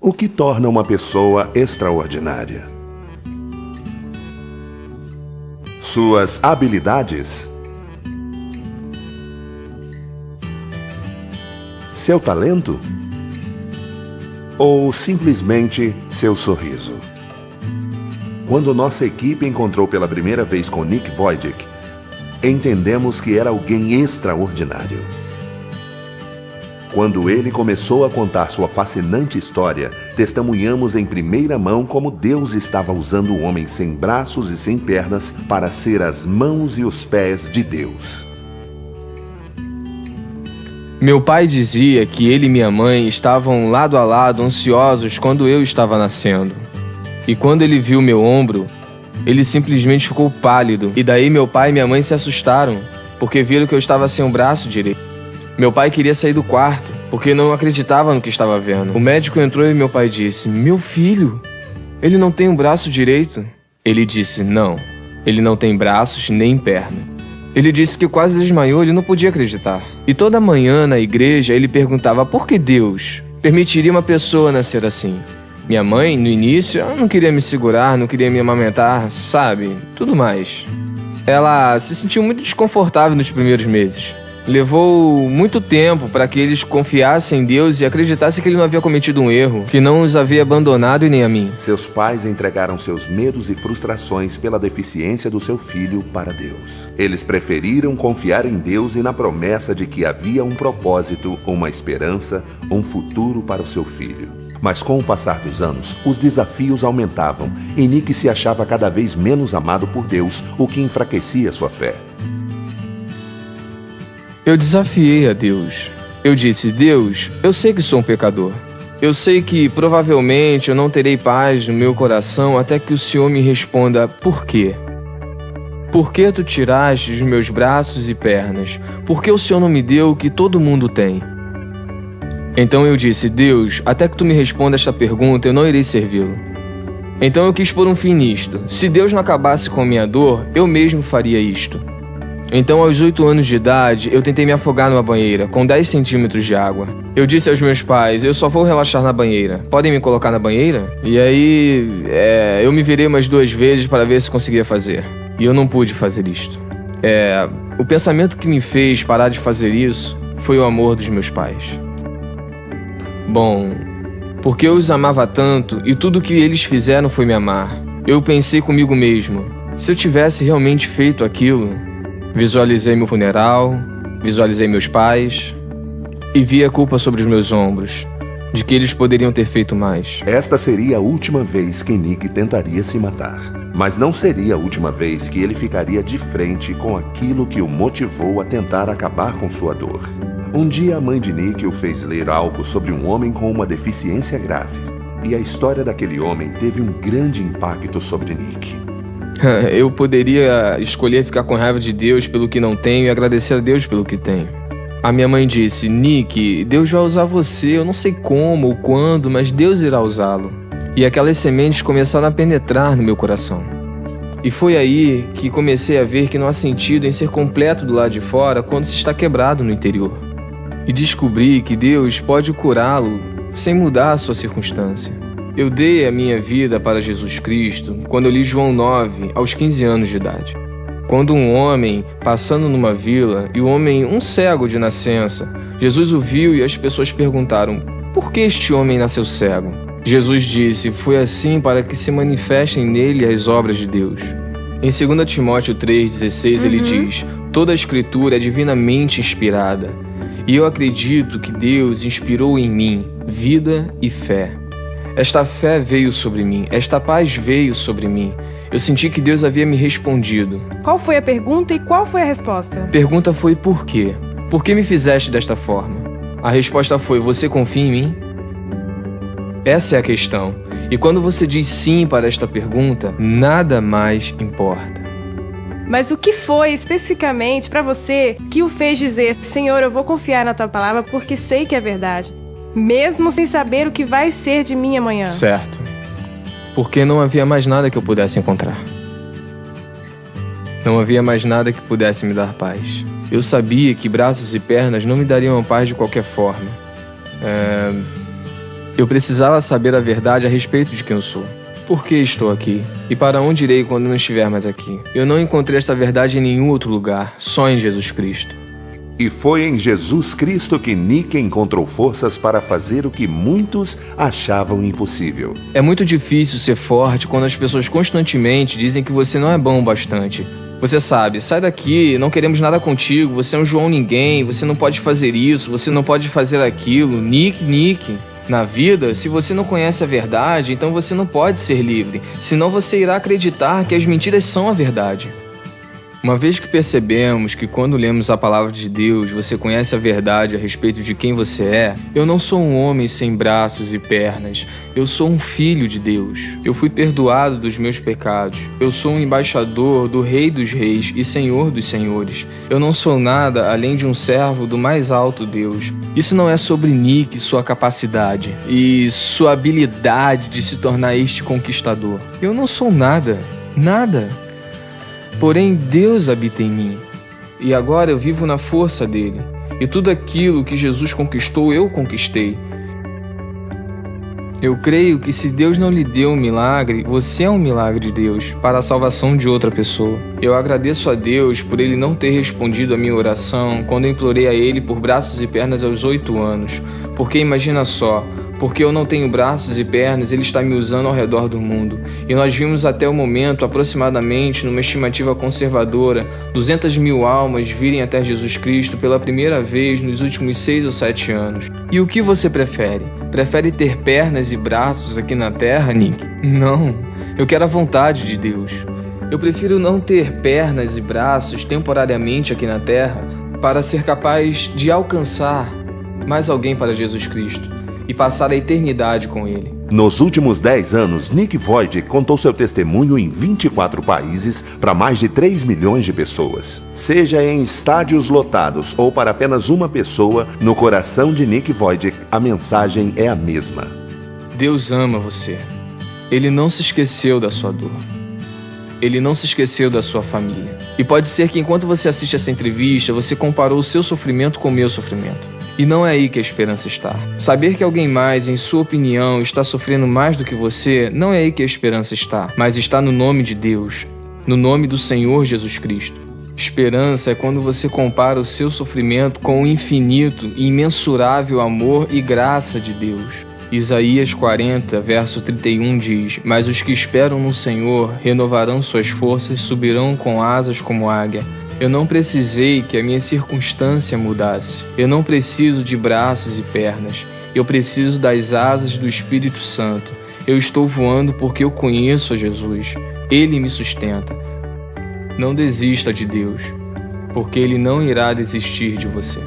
O que torna uma pessoa extraordinária? Suas habilidades? Seu talento? Ou simplesmente seu sorriso? Quando nossa equipe encontrou pela primeira vez com Nick Vujicic, entendemos que era alguém extraordinário. Quando ele começou a contar sua fascinante história, testemunhamos em primeira mão como Deus estava usando um homem sem braços e sem pernas para ser as mãos e os pés de Deus. Meu pai dizia que ele e minha mãe estavam lado a lado, ansiosos quando eu estava nascendo. E quando ele viu meu ombro, ele simplesmente ficou pálido. E daí meu pai e minha mãe se assustaram, porque viram que eu estava sem um braço direito. Meu pai queria sair do quarto, porque não acreditava no que estava vendo. O médico entrou e meu pai disse: "Meu filho, ele não tem um braço direito." Ele disse: "Não, ele não tem braços nem perna." Ele disse que quase desmaiou, ele não podia acreditar. E toda manhã na igreja ele perguntava por que Deus permitiria uma pessoa nascer assim. Minha mãe, no início, ela não queria me segurar, não queria me amamentar, sabe? Tudo mais. Ela se sentiu muito desconfortável nos primeiros meses. Levou muito tempo para que eles confiassem em Deus e acreditassem que ele não havia cometido um erro, que não os havia abandonado e nem a mim. Seus pais entregaram seus medos e frustrações pela deficiência do seu filho para Deus. Eles preferiram confiar em Deus e na promessa de que havia um propósito, uma esperança, um futuro para o seu filho. Mas com o passar dos anos, os desafios aumentavam e Nick se achava cada vez menos amado por Deus, o que enfraquecia sua fé. Eu desafiei a Deus. Eu disse: "Deus, eu sei que sou um pecador. Eu sei que provavelmente eu não terei paz no meu coração até que o Senhor me responda por quê. Por que tu tiraste os meus braços e pernas? Por que o Senhor não me deu o que todo mundo tem?" Então eu disse: "Deus, até que tu me responda esta pergunta, eu não irei servi-lo." Então eu quis pôr um fim nisto. Se Deus não acabasse com a minha dor, eu mesmo faria isto. Então, aos 8 anos de idade, eu tentei me afogar numa banheira, com 10 centímetros de água. Eu disse aos meus pais: "Eu só vou relaxar na banheira. Podem me colocar na banheira?" E aí, eu me virei umas 2 vezes para ver se conseguia fazer. E eu não pude fazer isto. O pensamento que me fez parar de fazer isso foi o amor dos meus pais. Bom, porque eu os amava tanto e tudo o que eles fizeram foi me amar. Eu pensei comigo mesmo: se eu tivesse realmente feito aquilo... Visualizei meu funeral, visualizei meus pais e vi a culpa sobre os meus ombros, de que eles poderiam ter feito mais. Esta seria a última vez que Nick tentaria se matar. Mas não seria a última vez que ele ficaria de frente com aquilo que o motivou a tentar acabar com sua dor. Um dia a mãe de Nick o fez ler algo sobre um homem com uma deficiência grave. E a história daquele homem teve um grande impacto sobre Nick. Eu poderia escolher ficar com raiva de Deus pelo que não tenho e agradecer a Deus pelo que tenho. A minha mãe disse: "Nick, Deus vai usar você, eu não sei como ou quando, mas Deus irá usá-lo." E aquelas sementes começaram a penetrar no meu coração. E foi aí que comecei a ver que não há sentido em ser completo do lado de fora quando se está quebrado no interior. E descobri que Deus pode curá-lo sem mudar a sua circunstância. Eu dei a minha vida para Jesus Cristo quando eu li João 9, aos 15 anos de idade. Quando um homem, passando numa vila, e o homem, um cego de nascença, Jesus o viu e as pessoas perguntaram: "Por que este homem nasceu cego?" Jesus disse: "Foi assim para que se manifestem nele as obras de Deus." Em 2 Timóteo 3,16 ele diz: "Toda a escritura é divinamente inspirada, e eu acredito que Deus inspirou em mim vida e fé. Esta fé veio sobre mim, esta paz veio sobre mim. Eu senti que Deus havia me respondido." Qual foi a pergunta e qual foi a resposta? A pergunta foi: por quê? Por que me fizeste desta forma? A resposta foi: você confia em mim? Essa é a questão. E quando você diz sim para esta pergunta, nada mais importa. Mas o que foi especificamente para você que o fez dizer: "Senhor, eu vou confiar na tua palavra porque sei que é verdade, mesmo sem saber o que vai ser de mim amanhã"? Certo. Porque não havia mais nada que eu pudesse encontrar. Não havia mais nada que pudesse me dar paz. Eu sabia que braços e pernas não me dariam a paz de qualquer forma. Eu precisava saber a verdade a respeito de quem eu sou. Por que estou aqui? E para onde irei quando não estiver mais aqui? Eu não encontrei esta verdade em nenhum outro lugar, só em Jesus Cristo. E foi em Jesus Cristo que Nick encontrou forças para fazer o que muitos achavam impossível. É muito difícil ser forte quando as pessoas constantemente dizem que você não é bom o bastante. Você sabe, sai daqui, não queremos nada contigo, você é um João ninguém, você não pode fazer isso, você não pode fazer aquilo, Nick. Na vida, se você não conhece a verdade, então você não pode ser livre, senão você irá acreditar que as mentiras são a verdade. Uma vez que percebemos que quando lemos a palavra de Deus, você conhece a verdade a respeito de quem você é, eu não sou um homem sem braços e pernas, eu sou um filho de Deus. Eu fui perdoado dos meus pecados. Eu sou um embaixador do Rei dos Reis e Senhor dos Senhores. Eu não sou nada além de um servo do mais alto Deus. Isso não é sobre Nick e sua capacidade e sua habilidade de se tornar este conquistador. Eu não sou nada. Porém, Deus habita em mim, e agora eu vivo na força dele, e tudo aquilo que Jesus conquistou, eu conquistei. Eu creio que se Deus não lhe deu um milagre, você é um milagre de Deus, para a salvação de outra pessoa. Eu agradeço a Deus por Ele não ter respondido a minha oração quando eu implorei a Ele por braços e pernas aos 8 anos, porque imagina só, porque eu não tenho braços e pernas, Ele está me usando ao redor do mundo. E nós vimos até o momento, aproximadamente, numa estimativa conservadora, 200 mil almas virem até Jesus Cristo pela primeira vez nos últimos 6 ou 7 anos. E o que você prefere? Prefere ter pernas e braços aqui na Terra, Nick? Não, eu quero a vontade de Deus. Eu prefiro não ter pernas e braços temporariamente aqui na Terra para ser capaz de alcançar mais alguém para Jesus Cristo e passar a eternidade com Ele. Nos últimos 10 anos, Nick Vujicic contou seu testemunho em 24 países para mais de 3 milhões de pessoas. Seja em estádios lotados ou para apenas uma pessoa, no coração de Nick Vujicic, a mensagem é a mesma. Deus ama você. Ele não se esqueceu da sua dor. Ele não se esqueceu da sua família. E pode ser que enquanto você assiste essa entrevista, você comparou o seu sofrimento com o meu sofrimento. E não é aí que a esperança está. Saber que alguém mais, em sua opinião, está sofrendo mais do que você, não é aí que a esperança está, mas está no nome de Deus, no nome do Senhor Jesus Cristo. Esperança é quando você compara o seu sofrimento com o infinito e imensurável amor e graça de Deus. Isaías 40, verso 31 diz: Mas os que esperam no Senhor renovarão suas forças, subirão com asas como águia. Eu não precisei que a minha circunstância mudasse. Eu não preciso de braços e pernas. Eu preciso das asas do Espírito Santo. Eu estou voando porque eu conheço a Jesus. Ele me sustenta. Não desista de Deus, porque Ele não irá desistir de você.